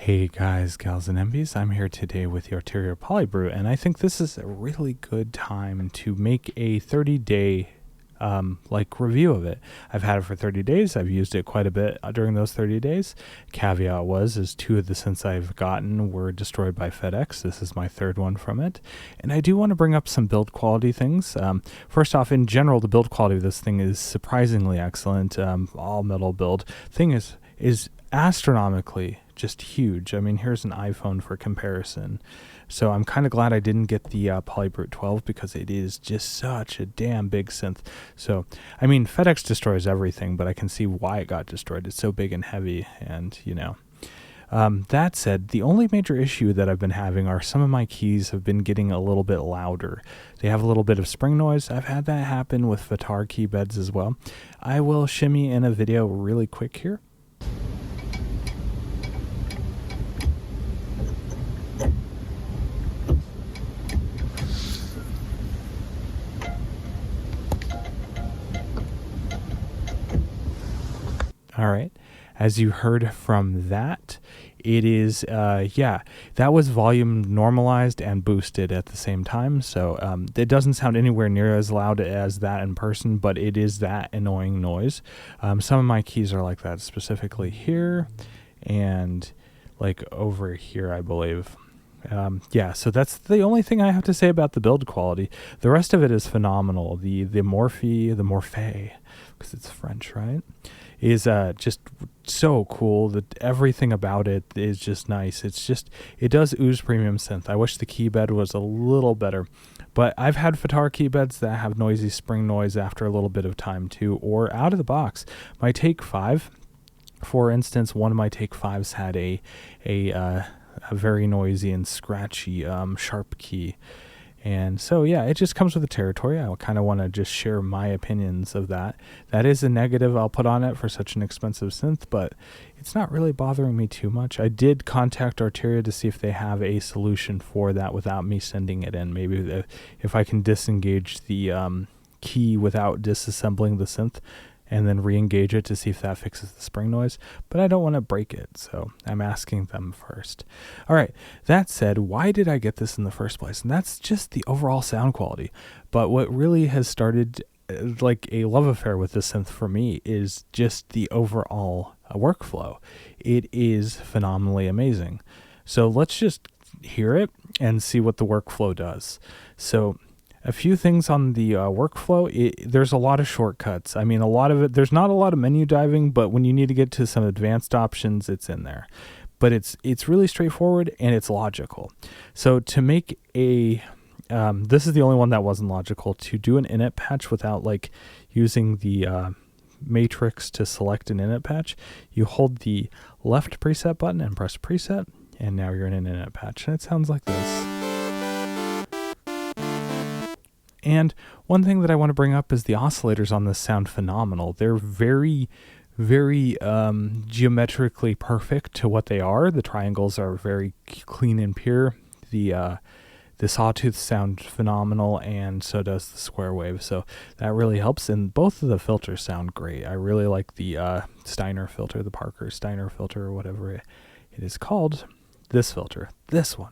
Hey guys, gals and MBs, I'm here today with the Arturia Polybrute, and I think this is a really good time to make a 30-day review of it. I've had it for 30 days. I've used it quite a bit during those 30 days. Caveat is 2 of the scents I've gotten were destroyed by FedEx. This is my 3rd one from it. And I do want to bring up some build quality things. First off, in general, the build quality of this thing is surprisingly excellent. All metal build thing is astronomically just huge. I mean, here's an iPhone for comparison. So I'm kind of glad I didn't get the Polybrute 12 because it is just such a damn big synth. So, I mean, FedEx destroys everything, but I can see why it got destroyed. It's so big and heavy, and, you know. That said, the only major issue that I've been having are some of my keys have been getting a little bit louder. They have a little bit of spring noise. I've had that happen with Vitar key beds as well. I will shimmy in a video really quick here. All right. As you heard from that, it is, that was volume normalized and boosted at the same time. So it doesn't sound anywhere near as loud as that in person, but it is that annoying noise. Some of my keys are like that, specifically here and like over here, I believe. So that's the only thing I have to say about the build quality. The rest of it is phenomenal. The Morphe, because it's French, right? Is just so cool. That everything about it is just nice. It does ooze premium synth. I wish the key bed was a little better, but I've had Vitar key beds that have noisy spring noise after a little bit of time too, or out of the box. My Take 5, for instance, one of my Take 5s had a very noisy and scratchy sharp key. And so, yeah, it just comes with the territory. I kind of want to just share my opinions of that. That is a negative I'll put on it for such an expensive synth, but it's not really bothering me too much. I did contact Arturia to see if they have a solution for that without me sending it in. Maybe if I can disengage the key without disassembling the synth and then re-engage it to see if that fixes the spring noise. But I don't want to break it, so I'm asking them first. All right, that said, why did I get this in the first place? And that's just the overall sound quality. But what really has started like a love affair with this synth for me is just the overall workflow. It is phenomenally amazing. So let's just hear it and see what the workflow does. So a few things on the workflow. There's a lot of shortcuts. I mean, a lot of it, there's not a lot of menu diving, but when you need to get to some advanced options, it's in there. But it's really straightforward and it's logical. So to make this is the only one that wasn't logical, to do an init patch without like using the matrix to select an init patch, you hold the left preset button and press preset, and now you're in an init patch. And it sounds like this. And one thing that I want to bring up is the oscillators on this sound phenomenal. They're very, very geometrically perfect to what they are. The triangles are very clean and pure. The sawtooths sound phenomenal, and so does the square wave. So that really helps. And both of the filters sound great. I really like the Steiner filter, the Parker Steiner filter, or whatever it is called. This filter, this one.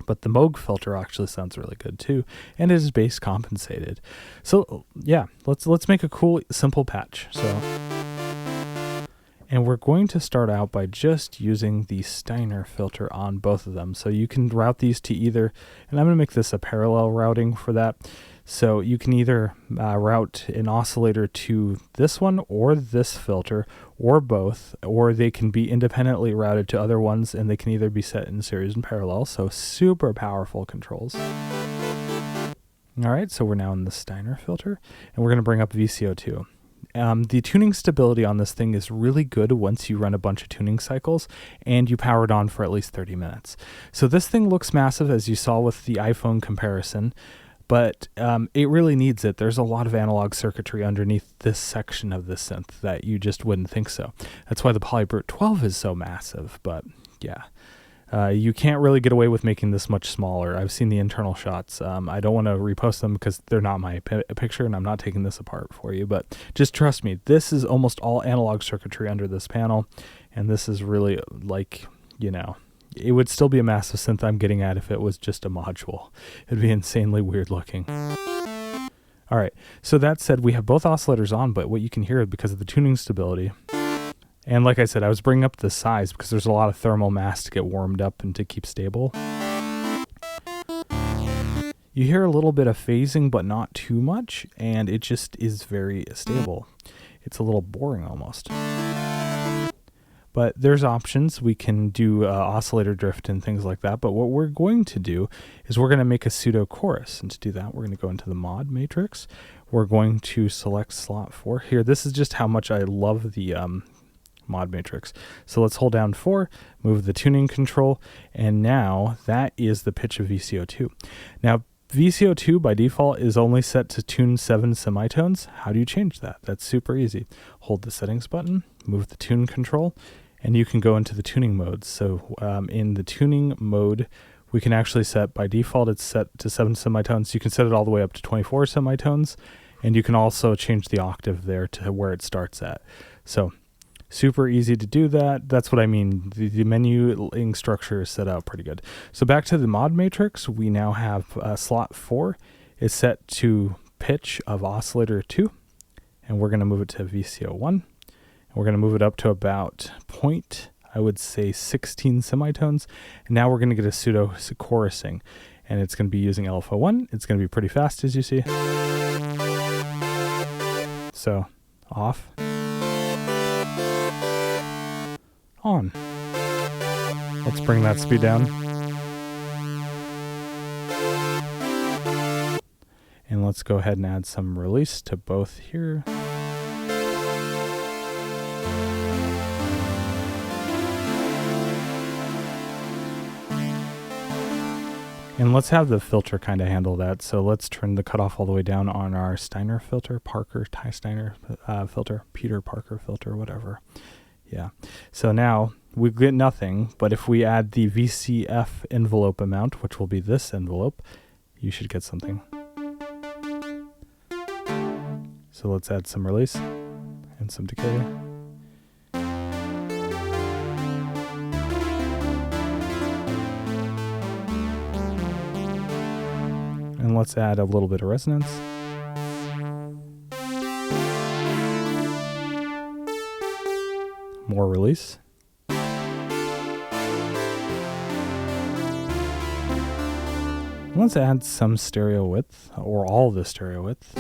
But the Moog filter actually sounds really good too, and it is bass compensated. So yeah, let's make a cool, simple patch. And we're going to start out by just using the Steiner filter on both of them. So you can route these to either, and I'm going to make this a parallel routing for that. So you can either route an oscillator to this one or this filter, or both, or they can be independently routed to other ones, and they can either be set in series and parallel. So super powerful controls. All right, so we're now in the Steiner filter, and we're going to bring up VCO2. The tuning stability on this thing is really good once you run a bunch of tuning cycles and you power it on for at least 30 minutes. So this thing looks massive, as you saw with the iPhone comparison, but it really needs it. There's a lot of analog circuitry underneath this section of the synth that you just wouldn't think so. That's why the Polybrute 12 is so massive, but yeah. You can't really get away with making this much smaller. I've seen the internal shots. I don't want to repost them because they're not my picture, and I'm not taking this apart for you, but just trust me, this is almost all analog circuitry under this panel, and this is really like you know, it would still be a massive synth I'm getting at if it was just a module. It'd be insanely weird looking. All right, so that said, we have both oscillators on, but what you can hear because of the tuning stability. And like I said, I was bringing up the size because there's a lot of thermal mass to get warmed up and to keep stable. You hear a little bit of phasing, but not too much, and it just is very stable. It's a little boring almost. But there's options. We can do oscillator drift and things like that, but what we're going to do is we're going to make a pseudo chorus, and to do that, we're going to go into the mod matrix. We're going to select slot 4. Here, this is just how much I love the mod matrix. So let's hold down 4, move the tuning control, and now that is the pitch of VCO2. Now, VCO2 by default is only set to tune 7 semitones. How do you change that? That's super easy. Hold the settings button, move the tune control, and you can go into the tuning modes. So in the tuning mode, we can actually set, by default, it's set to 7 semitones. You can set it all the way up to 24 semitones, and you can also change the octave there to where it starts at. So super easy to do that. That's what I mean. The menuing structure is set out pretty good. So back to the mod matrix, we now have slot 4 is set to pitch of oscillator 2, and we're going to move it to VCO1. And we're going to move it up to about I would say 16 semitones. And now we're going to get a pseudo chorusing, and it's going to be using LFO1. It's going to be pretty fast, as you see. So off. On. Let's bring that speed down. And let's go ahead and add some release to both here. And let's have the filter kind of handle that. So let's turn the cutoff all the way down on our Steiner filter, Ty Steiner filter, Peter Parker filter, whatever. Yeah, so now we get nothing, but if we add the VCF envelope amount, which will be this envelope, you should get something. So let's add some release and some decay. And let's add a little bit of resonance. More release. Let's add some stereo width, or all the stereo width.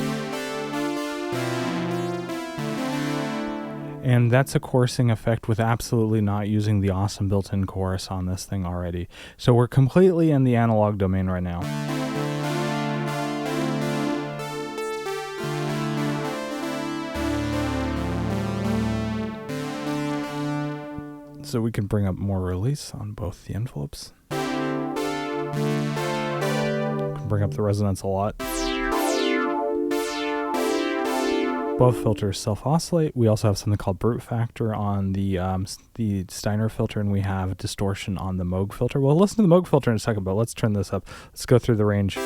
And that's a chorusing effect with absolutely not using the awesome built-in chorus on this thing already. So we're completely in the analog domain right now. So we can bring up more release on both the envelopes. We can bring up the resonance a lot. Both filters self-oscillate. We also have something called brute factor on the Steiner filter, and we have distortion on the Moog filter. We'll listen to the Moog filter in a second, but let's turn this up. Let's go through the range.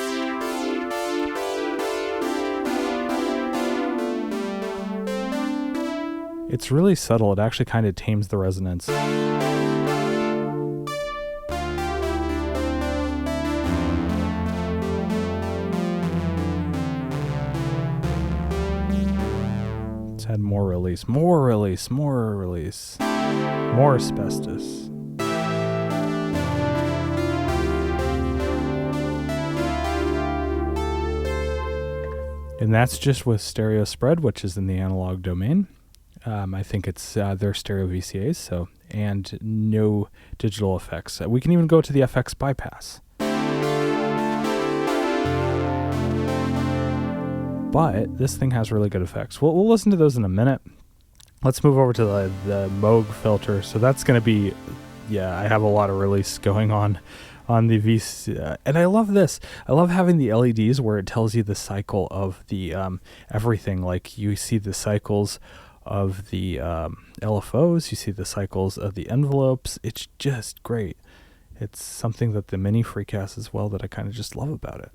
It's really subtle. It actually kind of tames the resonance. Let's add more release, more release, more release, more asbestos. And that's just with stereo spread, which is in the analog domain. I think it's their stereo VCAs, so, and no digital effects. We can even go to the FX bypass. But this thing has really good effects. We'll listen to those in a minute. Let's move over to the Moog filter. So that's going to be, yeah, I have a lot of release going on the VC, and I love this. I love having the LEDs where it tells you the cycle of the everything. Like you see the cycles of the LFOs, you see the cycles of the envelopes. It's just great. It's something that the Mini Freak has as well that I kind of just love about it.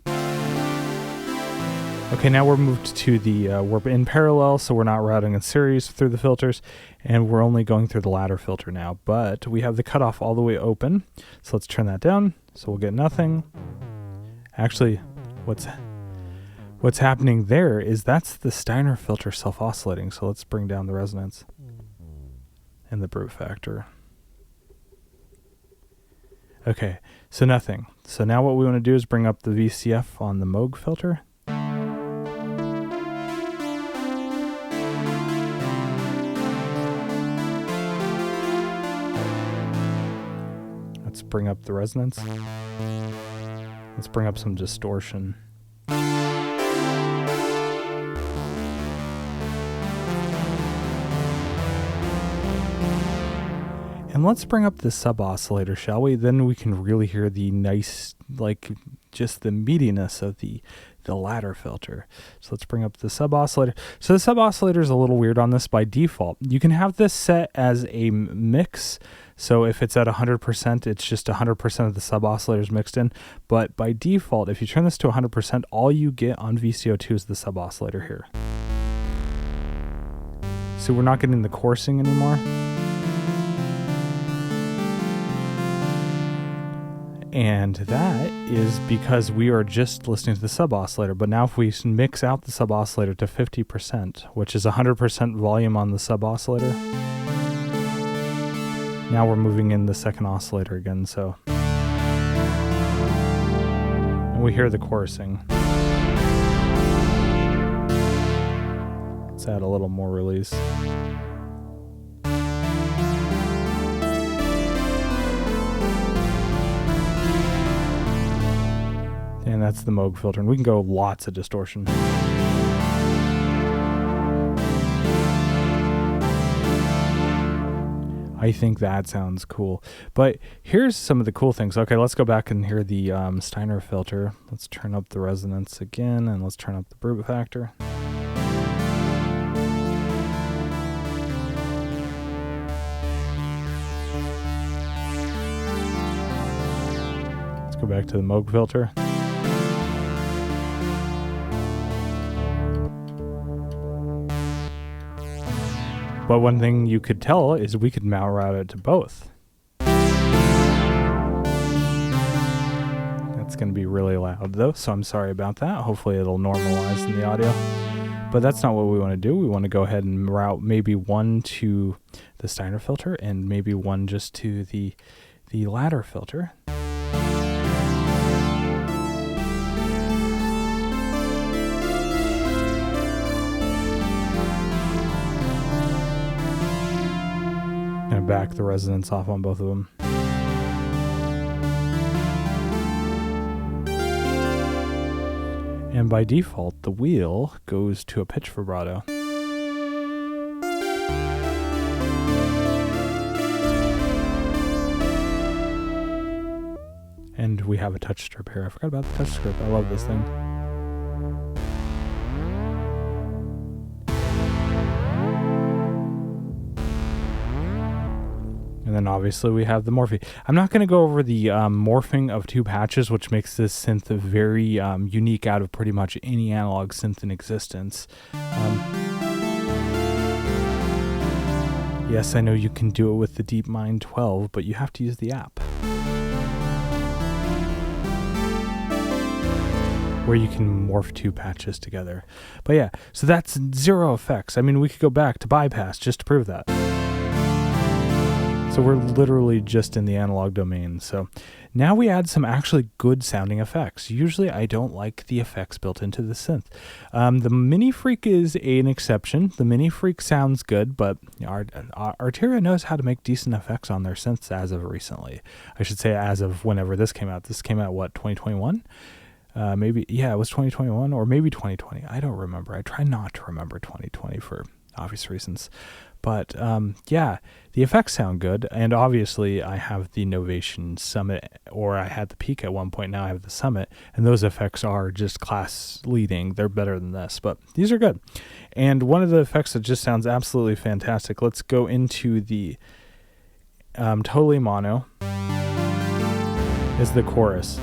Okay, now we're moved to the, we're in parallel, so we're not routing in series through the filters, and we're only going through the ladder filter now, but we have the cutoff all the way open, so let's turn that down, so we'll get nothing. Actually, what's happening there is that's the Steiner filter self-oscillating, so let's bring down the resonance and the brute factor. Okay, so nothing. So now what we want to do is bring up the VCF on the Moog filter. Let's bring up the resonance. Let's bring up some distortion. And let's bring up the sub-oscillator, shall we? Then we can really hear the nice, like, just the meatiness of the ladder filter. So let's bring up the sub-oscillator. So the sub-oscillator is a little weird on this by default. You can have this set as a mix. So if it's at 100%, it's just 100% of the sub-oscillators mixed in. But by default, if you turn this to 100%, all you get on VCO2 is the sub-oscillator here. So we're not getting the coursing anymore. And that is because we are just listening to the sub-oscillator. But now if we mix out the sub-oscillator to 50%, which is 100% volume on the sub-oscillator, now we're moving in the second oscillator again, so. And we hear the chorusing. Let's add a little more release. And that's the Moog filter, and we can go lots of distortion. I think that sounds cool. But here's some of the cool things. Okay, let's go back and hear the Steiner filter. Let's turn up the resonance again, and let's turn up the brute factor. Let's go back to the Moog filter. But one thing you could tell is we could mount route it to both. That's going to be really loud though, so I'm sorry about that. Hopefully it'll normalize in the audio. But that's not what we want to do. We want to go ahead and route maybe one to the Steiner filter and maybe one just to the ladder filter. And back the resonance off on both of them. And by default, the wheel goes to a pitch vibrato. And we have a touch strip here. I forgot about the touch strip. I love this thing. And then obviously we have the morphe. I'm not going to go over the morphing of two patches, which makes this synth very unique out of pretty much any analog synth in existence. Yes, I know you can do it with the DeepMind 12, but you have to use the app, where you can morph two patches together. But yeah, so that's zero effects. I mean, we could go back to bypass just to prove that. So we're literally just in the analog domain. So now we add some actually good sounding effects. Usually I don't like the effects built into the synth. The Mini Freak is an exception. The Mini Freak sounds good, but Arturia knows how to make decent effects on their synths as of recently. I should say as of whenever this came out. This came out, what, 2021? Maybe, yeah, it was 2021 or maybe 2020. I don't remember. I try not to remember 2020 for obvious reasons. But yeah, the effects sound good, and obviously I have the Novation Summit, or I had the Peak at one point, now I have the Summit, and those effects are just class leading. They're better than this, but these are good. And one of the effects that just sounds absolutely fantastic, let's go into the totally mono, is the chorus.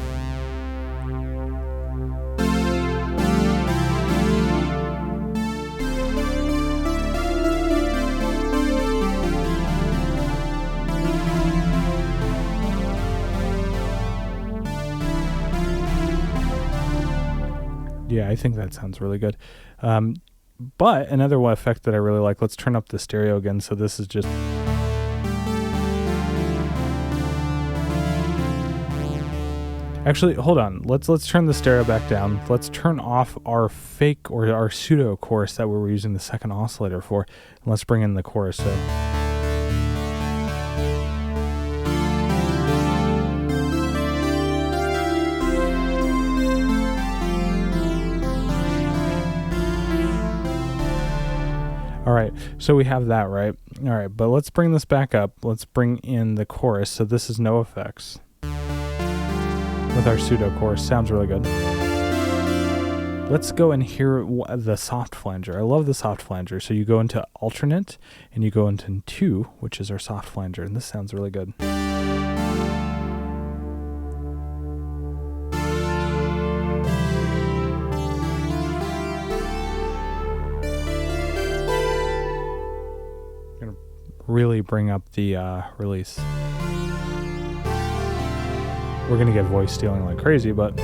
Yeah, I think that sounds really good. But another one effect that I really like, let's turn up the stereo again. So this is just... Actually, hold on. Let's turn the stereo back down. Let's turn off our fake or our pseudo chorus that we were using the second oscillator for. And let's bring in the chorus. So... All right, so we have that, right? All right, but let's bring this back up. Let's bring in the chorus. So this is no effects with our pseudo chorus. Sounds really good. Let's go and hear the soft flanger. I love the soft flanger. So you go into alternate and you go into 2, which is our soft flanger, and this sounds really good. Really bring up the release. We're gonna get voice stealing like crazy, but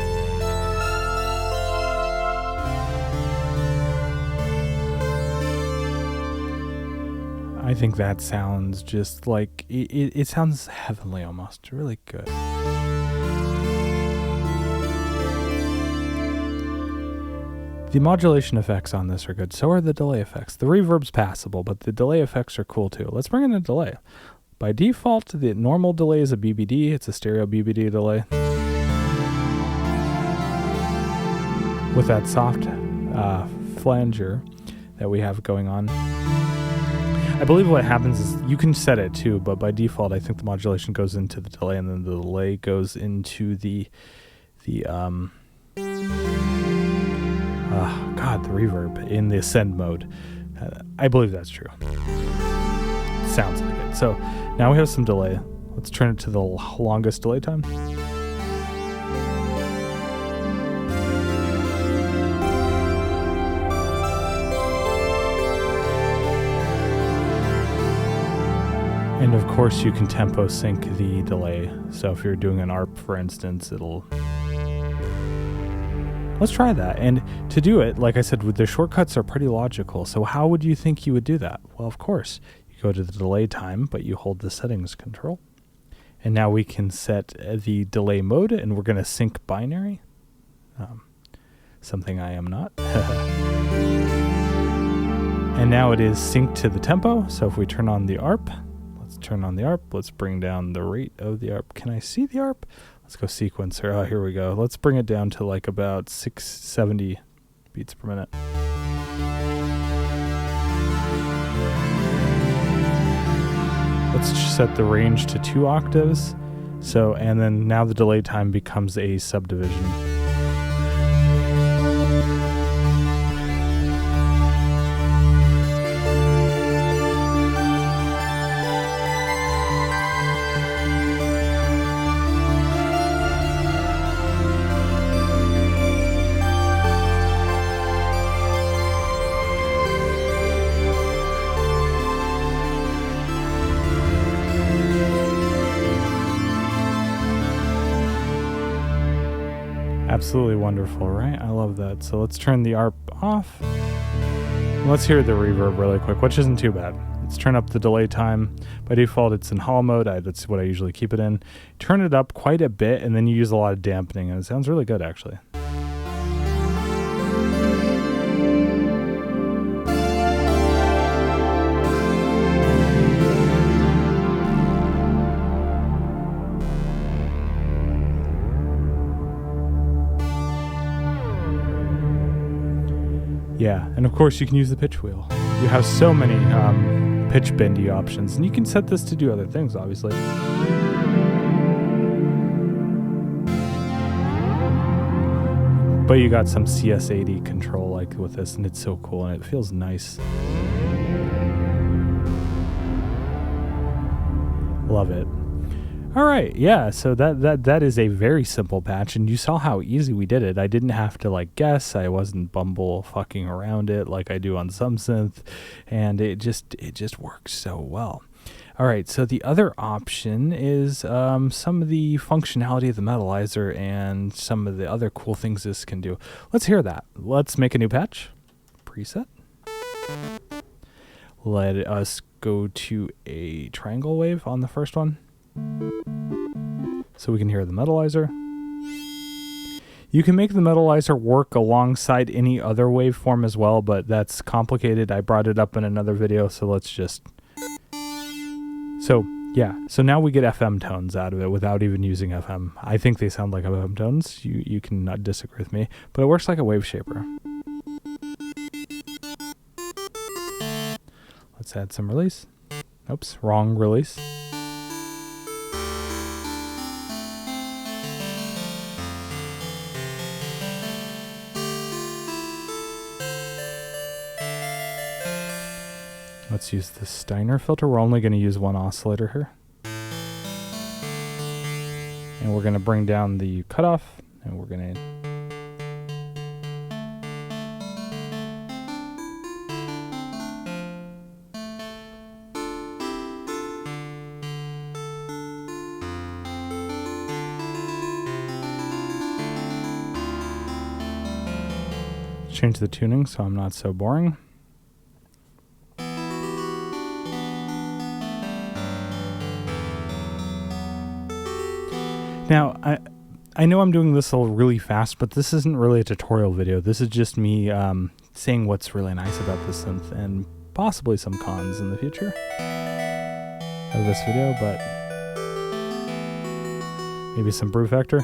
I think that sounds just like it sounds heavenly almost. Really good. The modulation effects on this are good. So are the delay effects. The reverb's passable, but the delay effects are cool too. Let's bring in a delay. By default, the normal delay is a BBD. It's a stereo BBD delay. With that soft flanger that we have going on. I believe what happens is you can set it too, but by default, I think the modulation goes into the delay, and then the delay goes into the reverb in the ascend mode. I believe that's true. Sounds like it. So now we have some delay. Let's turn it to the longest delay time. And of course you can tempo sync the delay. So if you're doing an ARP, for instance, it'll... Let's try that. And to do it, like I said, the shortcuts are pretty logical. So how would you think you would do that? Well, of course, you go to the delay time, but you hold the settings control. And now we can set the delay mode, and we're going to sync binary. Something I am not. And now it is synced to the tempo. So if we turn on the ARP, let's turn on the ARP. Let's bring down the rate of the ARP. Can I see the ARP? Let's go sequencer. Oh, here we go. Let's bring it down to like about 670 beats per minute. Let's set the range to 2 octaves. So, and then now the delay time becomes a subdivision. Absolutely wonderful, right? I love that. So let's turn the ARP off. Let's hear the reverb really quick, which isn't too bad. Let's turn up the delay time. By default, it's in hall mode. That's what I usually keep it in. Turn it up quite a bit, and then you use a lot of dampening, and it sounds really good, actually. Yeah, and of course you can use the pitch wheel. You have so many pitch bendy options, and you can set this to do other things, obviously. But you got some CS80 control like with this, and it's so cool, and it feels nice. Love it. All right, yeah, so that is a very simple patch, and you saw how easy we did it. I didn't have to like guess. I wasn't bumble fucking around it like I do on some synth, and it just works so well. All right, so the other option is some of the functionality of the metalizer and some of the other cool things this can do. Let's hear that. Let's make a new patch. Preset. Let us go to a triangle wave on the first one, so we can hear the metalizer. You can make the metalizer work alongside any other waveform as well, but that's complicated. I brought it up in another video, so let's just... So, yeah. So now we get FM tones out of it without even using FM. I think they sound like FM tones. You can not disagree with me, but it works like a wave shaper. Let's add some release. Oops, wrong release. Let's use the Steiner filter. We're only going to use one oscillator here. And we're going to bring down the cutoff, and we're going to... change the tuning so I'm not so boring. Now, I know I'm doing this all really fast, but this isn't really a tutorial video. This is just me saying what's really nice about this synth and possibly some cons in the future of this video, but maybe some brew factor.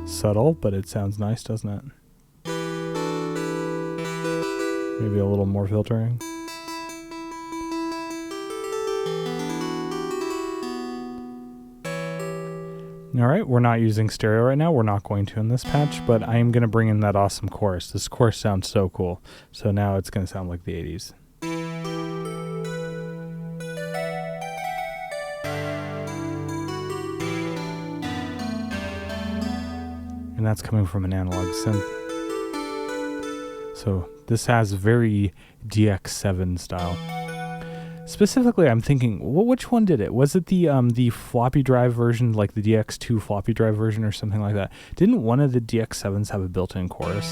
Subtle, but it sounds nice, doesn't it? Maybe a little more filtering. All right, we're not using stereo right now. We're not going to in this patch, but I am going to bring in that awesome chorus. This chorus sounds so cool. So now it's going to sound like the 80s. And that's coming from an analog synth. So this has very DX7 style. Specifically, I'm thinking, which one did it? Was it the floppy drive version, like the DX2 floppy drive version or something like that? Didn't one of the DX7s have a built-in chorus?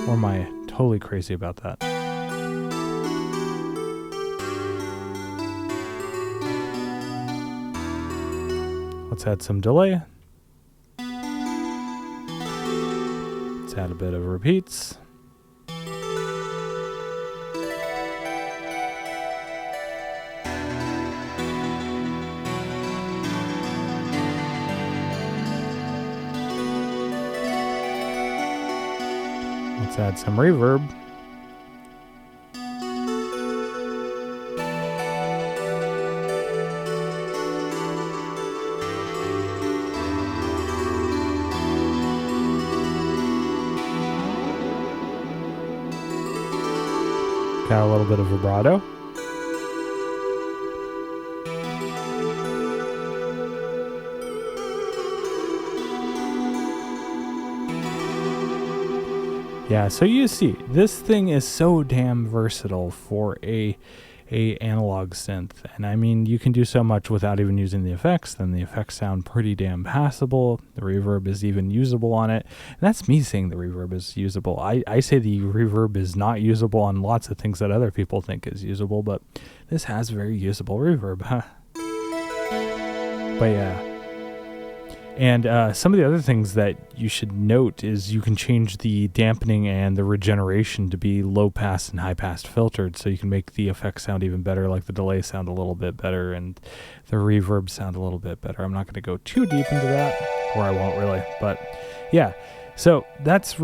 Or am I totally crazy about that? Let's add some delay. Let's add a bit of repeats. Let's add some reverb. Got a little bit of vibrato. Yeah, so you see, this thing is so damn versatile for a analog synth. And I mean, you can do so much without even using the effects. Then the effects sound pretty damn passable. The reverb is even usable on it. And that's me saying the reverb is usable. I say the reverb is not usable on lots of things that other people think is usable, but this has very usable reverb. But yeah. And some of the other things that you should note is you can change the dampening and the regeneration to be low pass and high pass filtered, so you can make the effects sound even better, like the delay sound a little bit better and the reverb sound a little bit better. I'm not going to go too deep into that, or I won't really, but yeah. So that's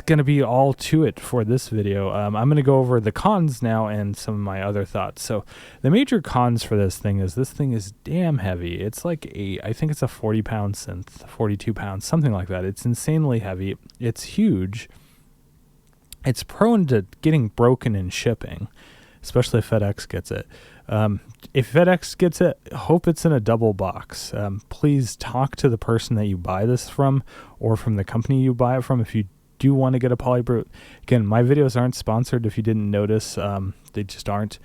going to be all to it for this video. I'm going to go over the cons now and some of my other thoughts. So the major cons for this thing is damn heavy. It's like I think it's a 40-pound synth, 42 pounds, something like that. It's insanely heavy. It's huge. It's prone to getting broken in shipping. especially if FedEx gets it. If FedEx gets it, hope it's in a double box. Please talk to the person that you buy this from, or from the company you buy it from if you do want to get a Polybrute. Again, my videos aren't sponsored if you didn't notice. They just aren't.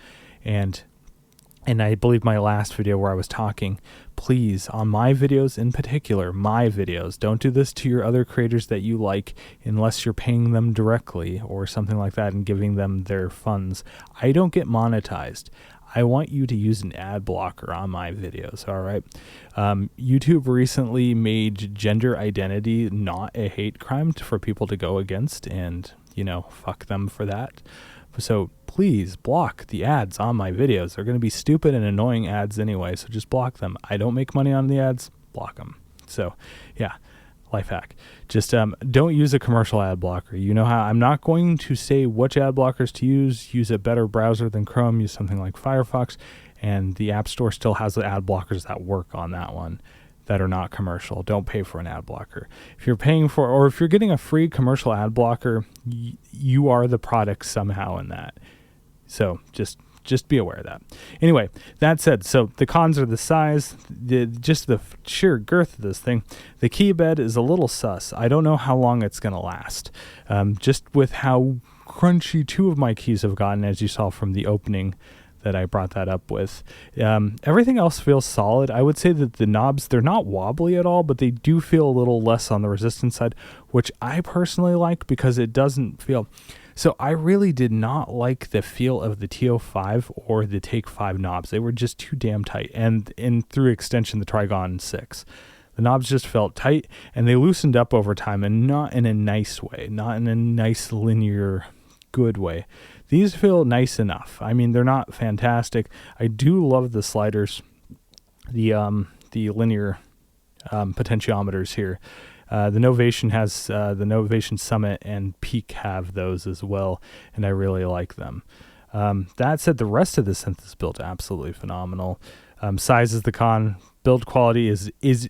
And I believe my last video where I was talking, please, on my videos in particular, my videos, don't do this to your other creators that you like unless you're paying them directly or something like that and giving them their funds. I don't get monetized. I want you to use an ad blocker on my videos, all right? YouTube recently made gender identity not a hate crime for people to go against, and, you know, fuck them for that. So please block the ads on my videos. They're going to be stupid and annoying ads anyway, so just block them. I don't make money on the ads, block them. So, yeah. Life hack. Just don't use a commercial ad blocker. You know how I'm not going to say which ad blockers to use. Use a better browser than Chrome. Use something like Firefox. And the App Store still has the ad blockers that work on that one that are not commercial. Don't pay for an ad blocker. If you're paying for, or if you're getting a free commercial ad blocker, you are the product somehow in that. So just be aware of that. Anyway, that said, so the cons are the size, just the sheer girth of this thing. The key bed is a little sus. I don't know how long it's going to last. Just with how crunchy two of my keys have gotten, as you saw from the opening that I brought that up with. Everything else feels solid. I would say that the knobs, they're not wobbly at all, but they do feel a little less on the resistance side, which I personally like because it doesn't feel... So I really did not like the feel of the TO5 or the Take 5 knobs. They were just too damn tight. And through extension, the Trigon 6. The knobs just felt tight, and they loosened up over time, and not in a nice way, not in a nice, linear, good way. These feel nice enough. I mean, they're not fantastic. I do love the sliders, the linear potentiometers here. The Novation has the Novation Summit and Peak have those as well, and I really like them. That said, the rest of the synth is built absolutely phenomenal. Size is the con. Build quality is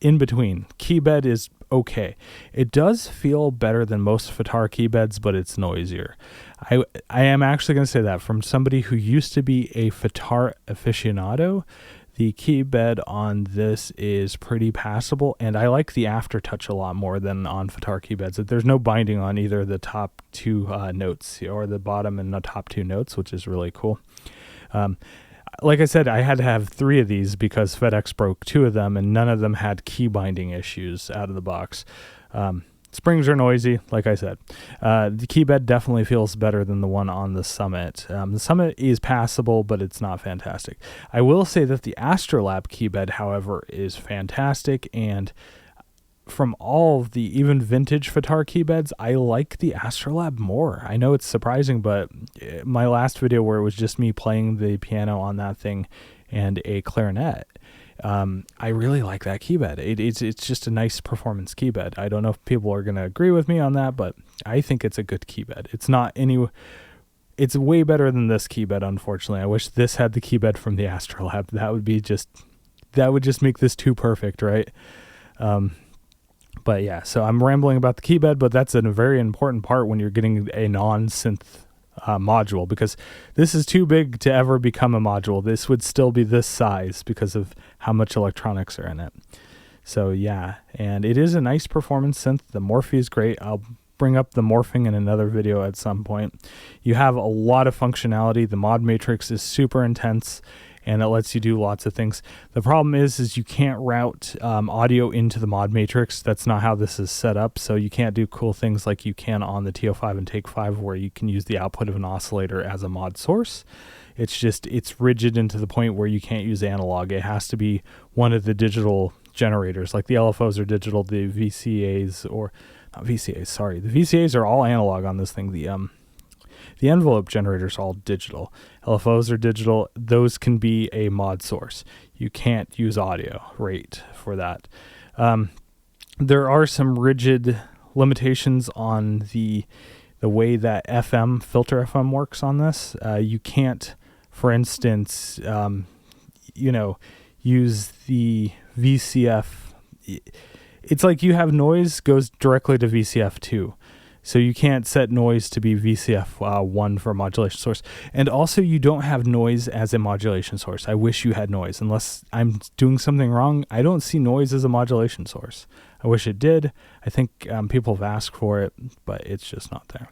in between. Keybed is okay. It does feel better than most FTAR keybeds, but it's noisier. I am actually going to say that from somebody who used to be a FTAR aficionado. The keybed on this is pretty passable, and I like the aftertouch a lot more than on FTAR keybeds. There's no binding on either the top two notes or the bottom and the top two notes, which is really cool. Like I said, I had to have 3 of these because FedEx broke 2 of them, and none of them had key binding issues out of the box. Springs are noisy, like I said. The keybed definitely feels better than the one on the Summit. The Summit is passable, but it's not fantastic. I will say that the Astrolab keybed, however, is fantastic, and from all of the even vintage FTAR keybeds, I like the Astrolab more. I know it's surprising, but my last video where it was just me playing the piano on that thing and a clarinet, I really like that keybed. It's just a nice performance keybed. I don't know if people are going to agree with me on that, but I think it's a good keybed. It's way better than this keybed, unfortunately. I wish this had the keybed from the Astrolab. That would just make this too perfect, right? But yeah, so I'm rambling about the keybed, but that's a very important part when you're getting a non-synth module, because this is too big to ever become a module. This would still be this size because of how much electronics are in it. So yeah, and it is a nice performance synth. The Morphe is great. I'll bring up the morphing in another video at some point. You have a lot of functionality. The mod matrix is super intense, and it lets you do lots of things. The problem is you can't route audio into the mod matrix. That's not how this is set up, so you can't do cool things like you can on the TO5 and Take 5, where you can use the output of an oscillator as a mod source. It's rigid into the point where you can't use analog. It has to be one of the digital generators, like the LFOs are digital, the VCAs, or not VCAs, sorry. The VCAs are all analog on this thing. The envelope generators are all digital. LFOs are digital. Those can be a mod source. You can't use audio rate for that. There are some rigid limitations on the way that filter FM works on this. You can't, for instance, use the VCF. It's like you have noise goes directly to VCF2. So you can't set noise to be VCF1 for a modulation source. And also you don't have noise as a modulation source. I wish you had noise. Unless I'm doing something wrong, I don't see noise as a modulation source. I wish it did. I think people have asked for it, but it's just not there.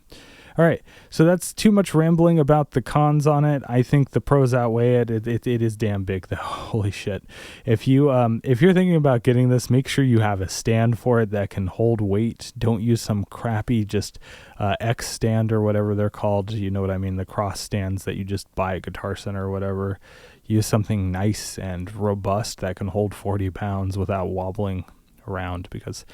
All right, so that's too much rambling about the cons on it. I think the pros outweigh it. It is damn big, though. Holy shit! If you're thinking about getting this, make sure you have a stand for it that can hold weight. Don't use some crappy just X stand or whatever they're called. You know what I mean? The cross stands that you just buy at Guitar Center or whatever. Use something nice and robust that can hold 40 pounds without wobbling around, because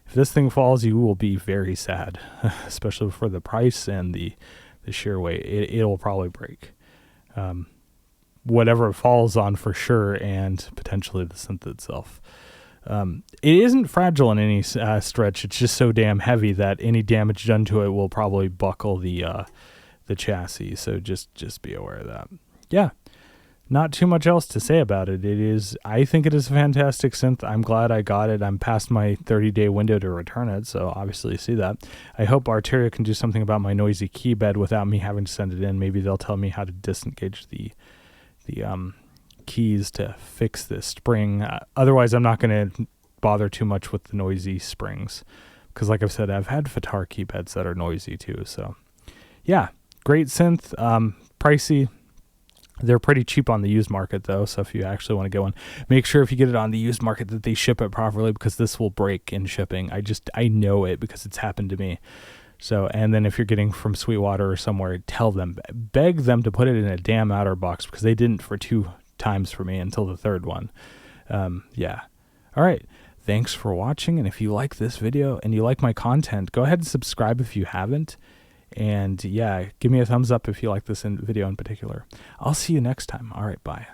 if this thing falls, you will be very sad, especially for the price and the sheer weight. It'll probably break. Whatever it falls on for sure, and potentially the synth itself. It isn't fragile in any stretch. It's just so damn heavy that any damage done to it will probably buckle the chassis. So just be aware of that. Yeah. Not too much else to say about it. I think it is a fantastic synth. I'm glad I got it. I'm past my 30-day window to return it, so obviously you see that. I hope Arturia can do something about my noisy key bed without me having to send it in. Maybe they'll tell me how to disengage the keys to fix this spring. Otherwise, I'm not going to bother too much with the noisy springs, because like I've said, I've had Fatar key beds that are noisy too. So yeah, great synth, pricey. They're pretty cheap on the used market, though, so if you actually want to get one, make sure if you get it on the used market that they ship it properly, because this will break in shipping. I know it because it's happened to me. So, and then if you're getting from Sweetwater or somewhere, beg them to put it in a damn outer box, because they didn't for 2 times for me until the 3rd one. Yeah. All right. Thanks for watching, and if you like this video and you like my content, go ahead and subscribe if you haven't. And yeah, give me a thumbs up if you like this video in particular. I'll see you next time. All right, bye.